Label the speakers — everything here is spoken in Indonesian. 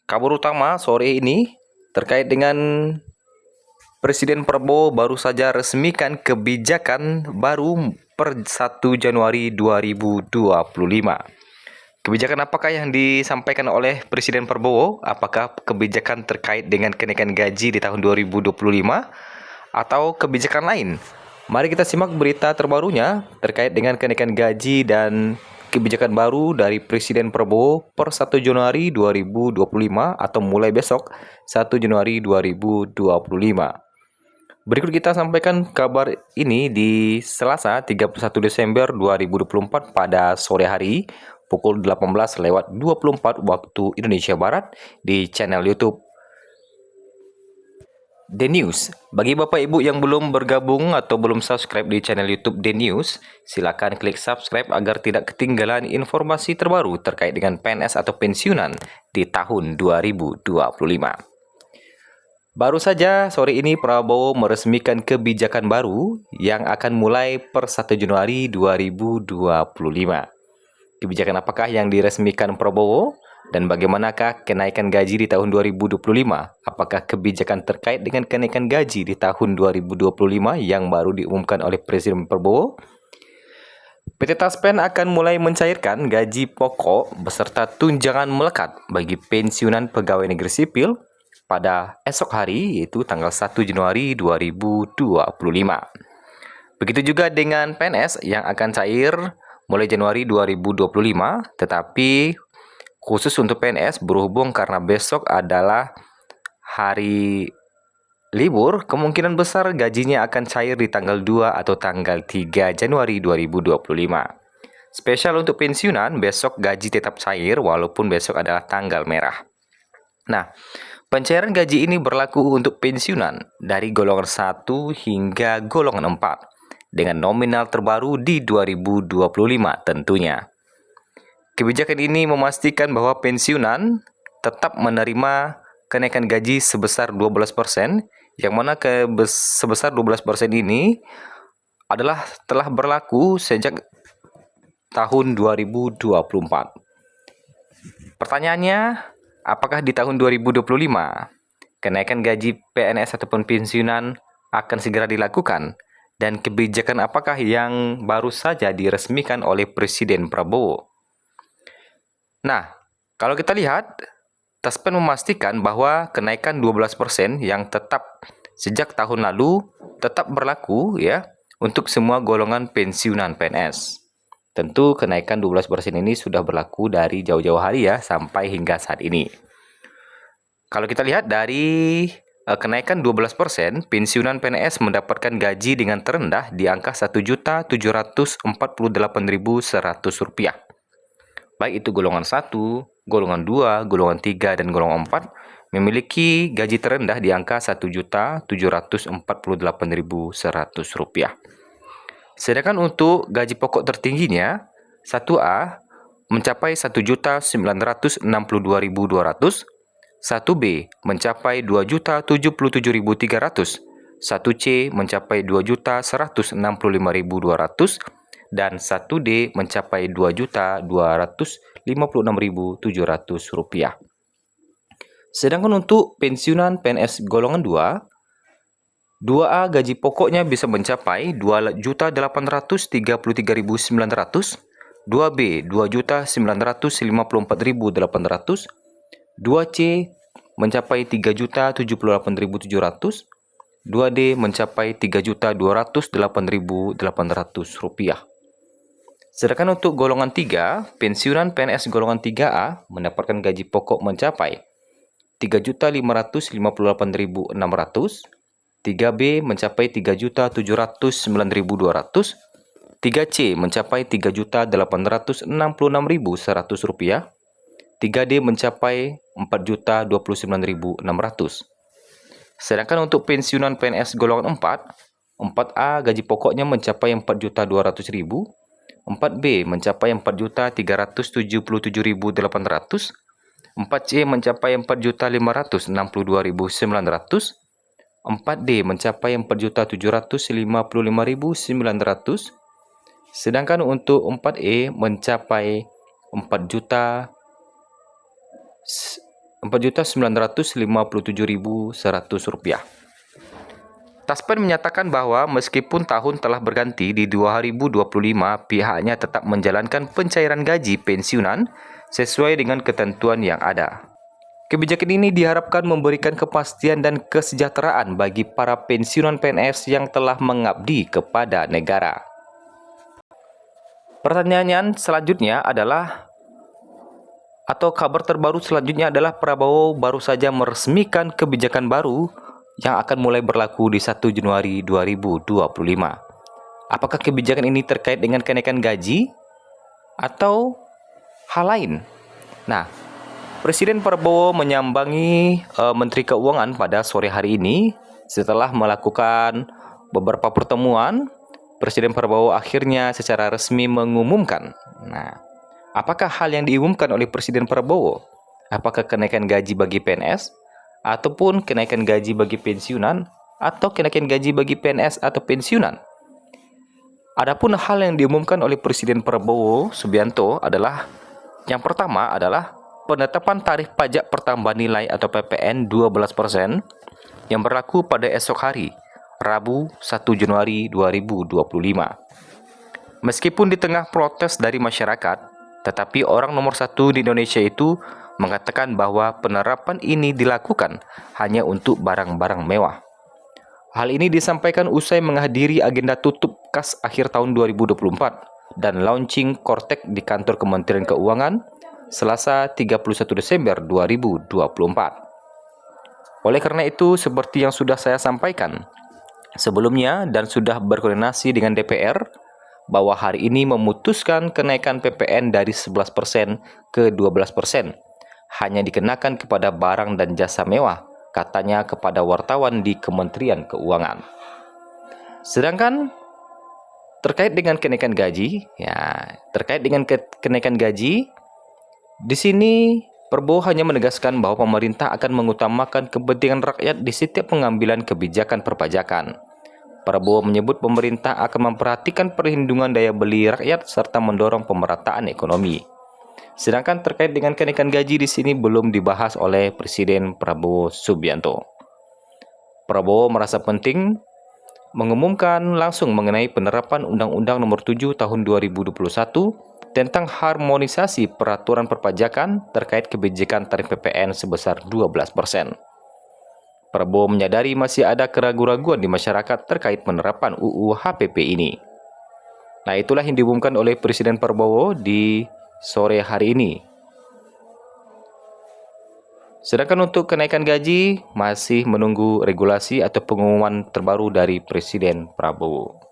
Speaker 1: Kabar utama sore ini terkait dengan Presiden Prabowo baru saja resmikan kebijakan baru per 1 Januari 2025. Kebijakan apakah yang disampaikan oleh Presiden Prabowo? Apakah kebijakan terkait dengan kenaikan gaji di tahun 2025 atau kebijakan lain? Mari kita simak berita terbarunya terkait dengan kenaikan gaji dan kebijakan baru dari Presiden Prabowo per 1 Januari 2025 atau mulai besok 1 Januari 2025. Berikut kita sampaikan kabar ini di Selasa 31 Desember 2024 pada sore hari pukul 18:24 waktu Indonesia Barat di channel YouTube The News. Bagi Bapak Ibu yang belum bergabung atau belum subscribe di channel YouTube The News, silakan klik subscribe agar tidak ketinggalan informasi terbaru terkait dengan PNS atau pensiunan di tahun 2025. Baru saja sore ini Prabowo meresmikan kebijakan baru yang akan mulai per 1 Januari 2025. Kebijakan apakah yang diresmikan Prabowo dan bagaimanakah kenaikan gaji di tahun 2025? Apakah kebijakan terkait dengan kenaikan gaji di tahun 2025 yang baru diumumkan oleh Presiden Prabowo? PT Taspen akan mulai mencairkan gaji pokok beserta tunjangan melekat bagi pensiunan pegawai negeri sipil pada esok hari, yaitu tanggal 1 Januari 2025. Begitu juga dengan PNS yang akan cair mulai Januari 2025, tetapi khusus untuk PNS berhubung karena besok adalah hari libur, kemungkinan besar gajinya akan cair di tanggal 2 atau tanggal 3 Januari 2025. Spesial untuk pensiunan, besok gaji tetap cair walaupun besok adalah tanggal merah. Nah, pencairan gaji ini berlaku untuk pensiunan dari golongan 1 hingga golongan 4 dengan nominal terbaru di 2025 tentunya. Kebijakan ini memastikan bahwa pensiunan tetap menerima kenaikan gaji sebesar 12%, yang mana sebesar 12% ini adalah telah berlaku sejak tahun 2024. Pertanyaannya, apakah di tahun 2025 kenaikan gaji PNS ataupun pensiunan akan segera dilakukan? Dan kebijakan apakah yang baru saja diresmikan oleh Presiden Prabowo? Nah, kalau kita lihat, Taspen memastikan bahwa kenaikan 12% yang tetap sejak tahun lalu tetap berlaku ya untuk semua golongan pensiunan PNS. Tentu kenaikan 12% ini sudah berlaku dari jauh-jauh hari ya sampai hingga saat ini. Kalau kita lihat dari kenaikan 12%, pensiunan PNS mendapatkan gaji dengan terendah di angka Rp1.748.100. Baik itu golongan 1, golongan 2, golongan 3, dan golongan 4 memiliki gaji terendah di angka Rp1.748.100. Sedangkan untuk gaji pokok tertingginya, 1A mencapai Rp1.962.200, 1B mencapai Rp2.077.300, 1C mencapai Rp2.165.200, dan 1D mencapai Rp2.256.700. Sedangkan untuk pensiunan PNS golongan 2A gaji pokoknya bisa mencapai Rp2.833.900, 2B Rp2.954.800, 2C mencapai Rp3.078.700, 2D mencapai Rp3.208.800. Sedangkan untuk golongan 3, pensiunan PNS golongan 3A mendapatkan gaji pokok mencapai Rp3.558.600, 3B mencapai Rp3.709.200, 3C mencapai Rp3.866.100, 3D mencapai Rp4.029.600. Sedangkan untuk pensiunan PNS golongan 4, 4A gaji pokoknya mencapai Rp4.200.000, 4B mencapai Rp4.377.800, 4C mencapai Rp4.562.900, 4D mencapai Rp4.755.900, sedangkan untuk 4E mencapai Rp4.957.100. Taspen menyatakan bahwa meskipun tahun telah berganti di 2025, pihaknya tetap menjalankan pencairan gaji pensiunan sesuai dengan ketentuan yang ada. Kebijakan ini diharapkan memberikan kepastian dan kesejahteraan bagi para pensiunan PNS yang telah mengabdi kepada negara. Pertanyaan selanjutnya adalah, atau kabar terbaru selanjutnya adalah Prabowo baru saja meresmikan kebijakan baru yang akan mulai berlaku di 1 Januari 2025. Apakah kebijakan ini terkait dengan kenaikan gaji atau hal lain? Nah, Presiden Prabowo menyambangi Menteri Keuangan pada sore hari ini. Setelah melakukan beberapa pertemuan, Presiden Prabowo akhirnya secara resmi mengumumkan. Nah, apakah hal yang diumumkan oleh Presiden Prabowo? Apakah kenaikan gaji bagi PNS? Ataupun kenaikan gaji bagi pensiunan? Atau kenaikan gaji bagi PNS atau pensiunan? Adapun hal yang diumumkan oleh Presiden Prabowo Subianto adalah, yang pertama adalah penetapan tarif pajak pertambahan nilai atau PPN 12% yang berlaku pada esok hari, Rabu 1 Januari 2025. Meskipun di tengah protes dari masyarakat, tetapi orang nomor satu di Indonesia itu mengatakan bahwa penerapan ini dilakukan hanya untuk barang-barang mewah. Hal ini disampaikan usai menghadiri agenda tutup kas akhir tahun 2024 dan launching Kortek di kantor Kementerian Keuangan Selasa 31 Desember 2024. Oleh karena itu, seperti yang sudah saya sampaikan sebelumnya dan sudah berkoordinasi dengan DPR, bahwa hari ini memutuskan kenaikan PPN dari 11% ke 12%. Hanya dikenakan kepada barang dan jasa mewah, katanya kepada wartawan di Kementerian Keuangan. Sedangkan terkait dengan kenaikan gaji, di sini Prabowo hanya menegaskan bahwa pemerintah akan mengutamakan kepentingan rakyat di setiap pengambilan kebijakan perpajakan. Prabowo menyebut pemerintah akan memperhatikan perlindungan daya beli rakyat serta mendorong pemerataan ekonomi. Sedangkan terkait dengan kenaikan gaji di sini belum dibahas oleh Presiden Prabowo Subianto. Prabowo merasa penting mengumumkan langsung mengenai penerapan Undang-Undang Nomor 7 Tahun 2021 tentang harmonisasi peraturan perpajakan terkait kebijakan tarif PPN sebesar 12%. Prabowo menyadari masih ada keraguan-raguan di masyarakat terkait penerapan UU HPP ini. Nah, itulah yang diumumkan oleh Presiden Prabowo di sore hari ini. Sedangkan untuk kenaikan gaji masih menunggu regulasi atau pengumuman terbaru dari Presiden Prabowo.